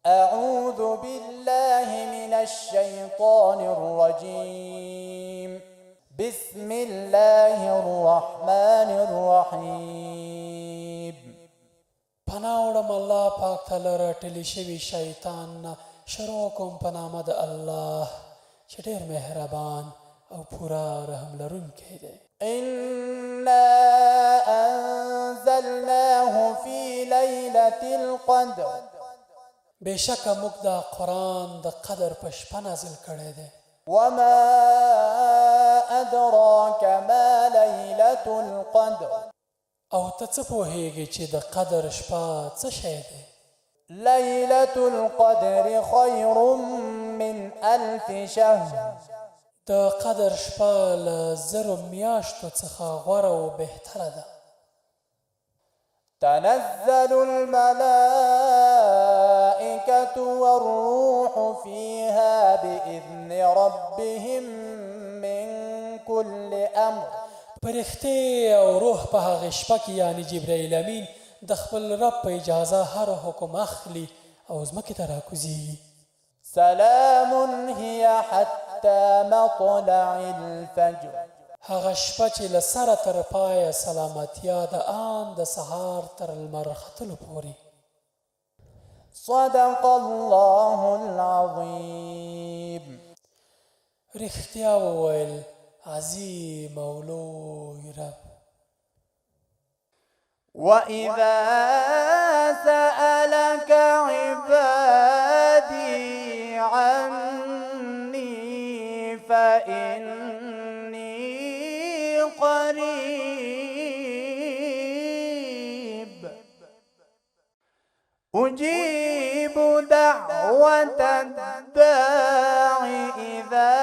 أعوذ بالله من الشيطان الرجيم بسم الله الرحمن الرحيم پناوړم الله پاک تعالی راټلی شوي شیطان نه شروع کوم په نامه د الله چې ډېر مهربان او پوره رحم لرونکی دی. إنا أنزلناه في ليلة القدر بېشکه موږ دا قرآن د قدر په شپه نازل کړی دی. وما أدراك ما ليلة القدر او ته څه پوهیږې چې د قدر شپه څه شی دی؟ ليلة القدر خير من 1000 شهر د قدر شپه له 1000 میاشتو څخه غوره او بهتره ده. تنزل الملائكة والروح فيها بإذن ربهم من كل أمر. فرښتې او روح په هغه شپه کې یعنی جبرائیل امین د خپل رب په اجازه هر حکم اخلي او ځمکې ته راکوزیږي. سلام هي حتى مطلع الفجر. هغه شپه چې له سره تر پایه سلامتیا د آن د سهار تر لمر ختلو پورې. صدق الله العظيم. رښتیا وویل عظیم او لوی رب. وإذا سألك عبادي عني فإني قريب أجيب دعوة الداع إذا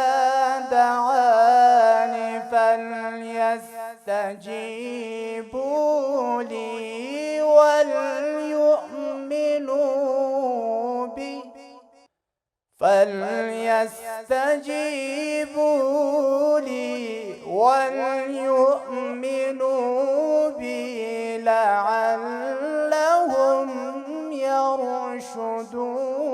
دعاني فليستجيبوا لي وليؤمنوا بي لعلهم يرشدون.